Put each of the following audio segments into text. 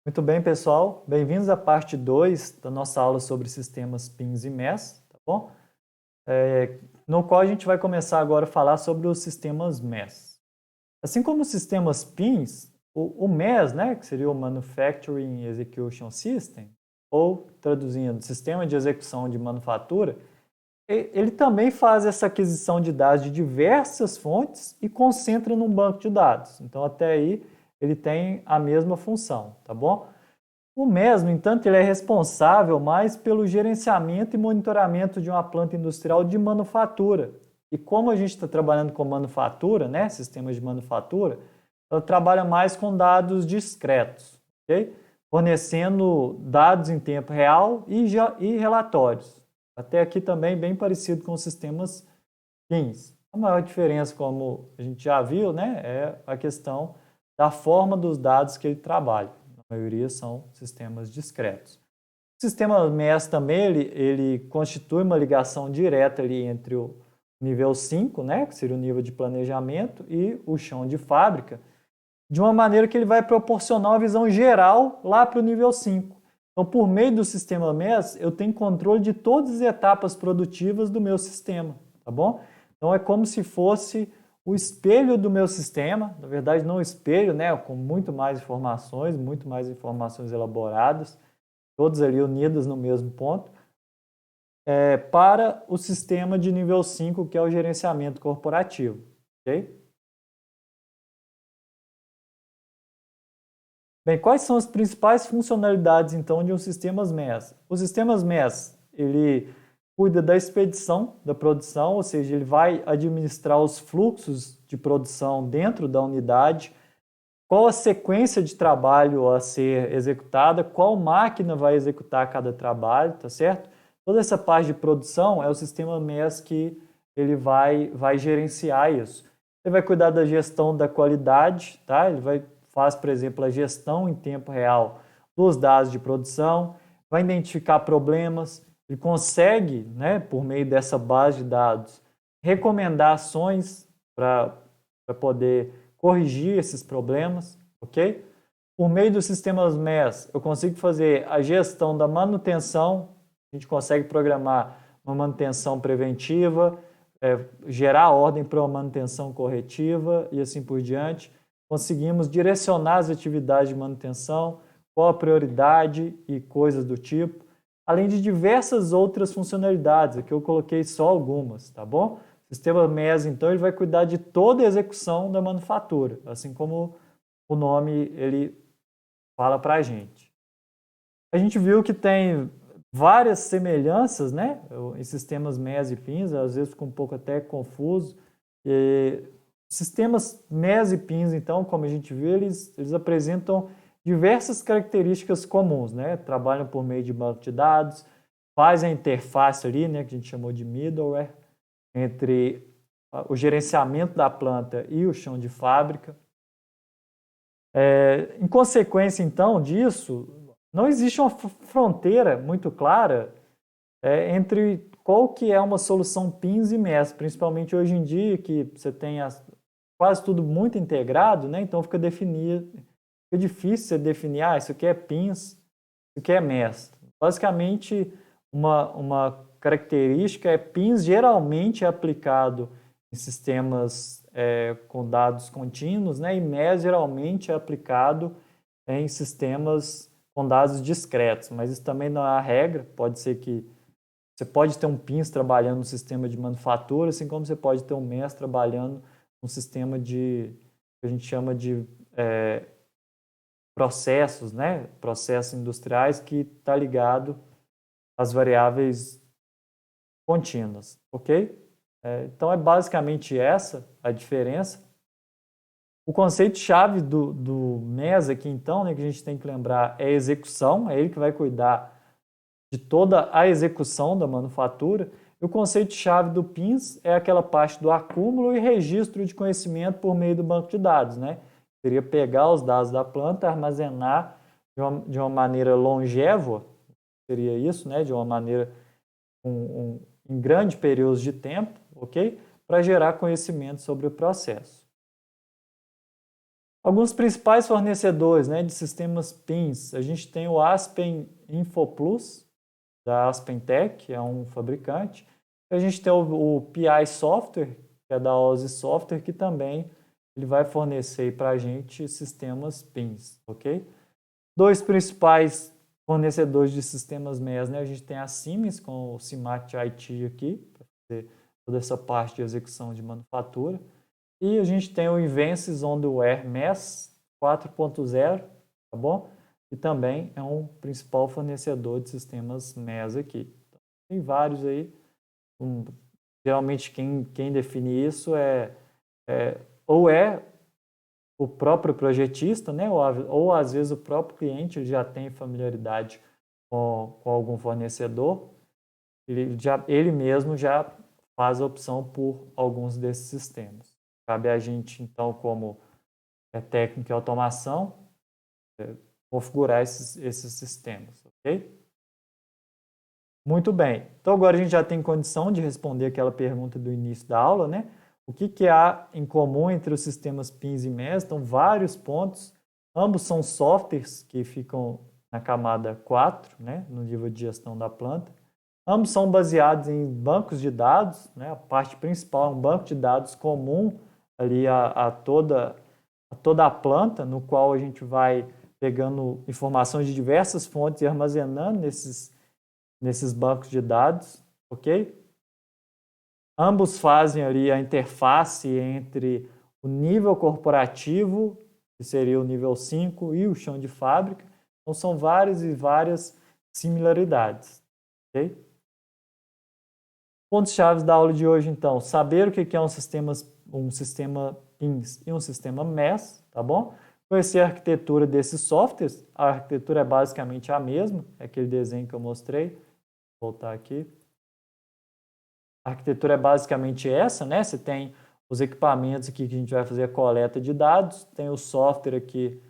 Muito bem, pessoal. Bem-vindos à parte 2 da nossa aula sobre sistemas PINs e MES, tá bom? No qual a gente vai começar agora a falar sobre os sistemas MES. Assim como os sistemas PINs, o MES, né, que seria o Manufacturing Execution System, ou traduzindo, Sistema de Execução de Manufatura, ele também faz essa aquisição de dados de diversas fontes e concentra num banco de dados. Então, até aí, ele tem a mesma função, tá bom? O MES, no entanto, ele é responsável mais pelo gerenciamento e monitoramento de uma planta industrial de manufatura. E como a gente está trabalhando com manufatura, né, sistemas de manufatura, ela trabalha mais com dados discretos, ok? Fornecendo dados em tempo real e relatórios. Até aqui também bem parecido com os sistemas PINs. A maior diferença, como a gente já viu, né, é a questão da forma dos dados que ele trabalha. A maioria são sistemas discretos. O sistema MES também ele constitui uma ligação direta ali entre o nível 5, né, que seria o nível de planejamento, e o chão de fábrica, de uma maneira que ele vai proporcionar uma visão geral lá para o nível 5. Então, por meio do sistema MES, eu tenho controle de todas as etapas produtivas do meu sistema, tá bom? Então, é como se fosse o espelho do meu sistema, na verdade, não o espelho, né, com muito mais informações elaboradas, todas ali unidas no mesmo ponto, para o sistema de nível 5, que é o gerenciamento corporativo, ok? Bem, quais são as principais funcionalidades, então, de um sistema MES? O sistema MES, ele cuida da expedição da produção, ou seja, ele vai administrar os fluxos de produção dentro da unidade, qual a sequência de trabalho a ser executada, qual máquina vai executar cada trabalho, tá certo? Toda essa parte de produção é o sistema MES que ele vai gerenciar isso. Ele vai cuidar da gestão da qualidade, tá? Faz, por exemplo, a gestão em tempo real dos dados de produção, vai identificar problemas, ele consegue, né, por meio dessa base de dados, recomendar ações para poder corrigir esses problemas, ok? Por meio dos sistemas MES, eu consigo fazer a gestão da manutenção, a gente consegue programar uma manutenção preventiva, gerar ordem para uma manutenção corretiva e assim por diante. Conseguimos direcionar as atividades de manutenção, qual a prioridade e coisas do tipo, além de diversas outras funcionalidades, aqui eu coloquei só algumas, tá bom? O sistema MES, então, ele vai cuidar de toda a execução da manufatura, assim como o nome ele fala para a gente. A gente viu que tem várias semelhanças, né, em sistemas MES e PINs, às vezes fica um pouco até confuso. E sistemas MES e PINs, então, como a gente viu, eles apresentam diversas características comuns, né? Trabalham por meio de banco de dados, faz a interface ali, né, que a gente chamou de middleware, entre o gerenciamento da planta e o chão de fábrica. Em consequência, então, disso, não existe uma fronteira muito clara entre qual que é uma solução PINs e MES, principalmente hoje em dia, que você tem quase tudo muito integrado, né? Então fica difícil você definir, isso aqui é PINs, isso aqui é MES. Basicamente, uma característica é PINs geralmente é aplicado em sistemas com dados contínuos, né? E MES geralmente é aplicado em sistemas com dados discretos, mas isso também não é a regra, pode ser que você pode ter um PINs trabalhando no sistema de manufatura, assim como você pode ter um MES trabalhando no sistema que a gente chama de processos, né? Processos industriais que está ligado às variáveis contínuas, ok? Então é basicamente essa a diferença. O conceito-chave do MES aqui, então, né, que a gente tem que lembrar é execução, é ele que vai cuidar de toda a execução da manufatura. E o conceito-chave do PINS é aquela parte do acúmulo e registro de conhecimento por meio do banco de dados, né? Seria pegar os dados da planta, armazenar de uma maneira longeva, seria isso, né? De uma maneira em grandes períodos de tempo, ok? Para gerar conhecimento sobre o processo. Alguns principais fornecedores, né, de sistemas PINs. A gente tem o Aspen InfoPlus, da AspenTech, que é um fabricante. A gente tem o PI Software, que é da Ozzy Software, que também ele vai fornecer para a gente sistemas PINs, ok? Dois principais fornecedores de sistemas MES, né? A gente tem a Siemens com o Simat IT aqui, para fazer toda essa parte de execução de manufatura. E a gente tem o Invensys OnTheWare MES 4.0, tá bom? E também é um principal fornecedor de sistemas MES aqui. Então, tem vários aí. Geralmente quem define isso ou é o próprio projetista, né? Ou às vezes o próprio cliente já tem familiaridade com algum fornecedor, ele mesmo já faz a opção por alguns desses sistemas. Cabe a gente, então, como técnico em automação, configurar esses sistemas, ok? Muito bem. Então, agora a gente já tem condição de responder aquela pergunta do início da aula, né? O que há em comum entre os sistemas PINs e MES? Então, vários pontos. Ambos são softwares que ficam na camada 4, né? No nível de gestão da planta. Ambos são baseados em bancos de dados, né? A parte principal é um banco de dados comum ali a toda a planta, no qual a gente vai pegando informações de diversas fontes e armazenando nesses bancos de dados, ok? Ambos fazem ali a interface entre o nível corporativo, que seria o nível 5, e o chão de fábrica. Então, são várias e várias similaridades, ok? Pontos-chave da aula de hoje, então, saber o que é um sistema PINs e um sistema MES, tá bom? Conhecer a arquitetura desses softwares. A arquitetura é basicamente a mesma, é aquele desenho que eu mostrei. Vou voltar aqui. A arquitetura é basicamente essa, né? Você tem os equipamentos aqui que a gente vai fazer a coleta de dados, tem o software aqui,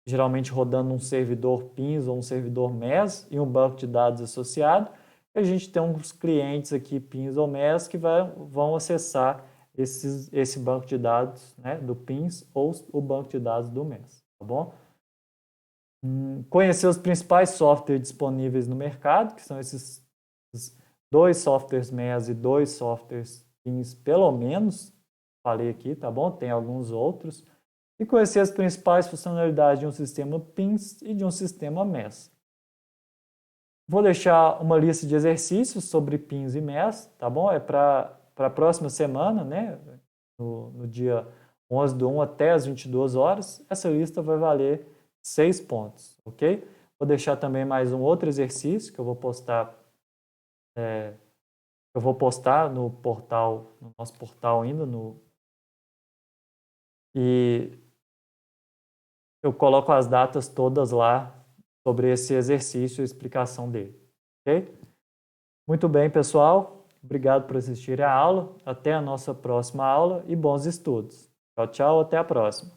geralmente rodando um servidor PINs ou um servidor MES e um banco de dados associado. E a gente tem uns clientes aqui, PINs ou MES, que vão acessar esse banco de dados, né, do PINs ou o banco de dados do MES, tá bom? Conhecer os principais softwares disponíveis no mercado, que são esses 2 softwares MES e 2 softwares PINs, pelo menos, falei aqui, tá bom? Tem alguns outros. E conhecer as principais funcionalidades de um sistema PINs e de um sistema MES. Vou deixar uma lista de exercícios sobre PINs e MES, tá bom? É para a próxima semana, né? No dia 11/1 até as 22 horas. Essa lista vai valer 6 pontos, ok? Vou deixar também mais um outro exercício que eu vou postar no portal, no nosso portal ainda, e eu coloco as datas todas lá sobre esse exercício e a explicação dele, ok? Muito bem, pessoal. Obrigado por assistir a aula. Até a nossa próxima aula e bons estudos. Tchau, tchau. Até a próxima.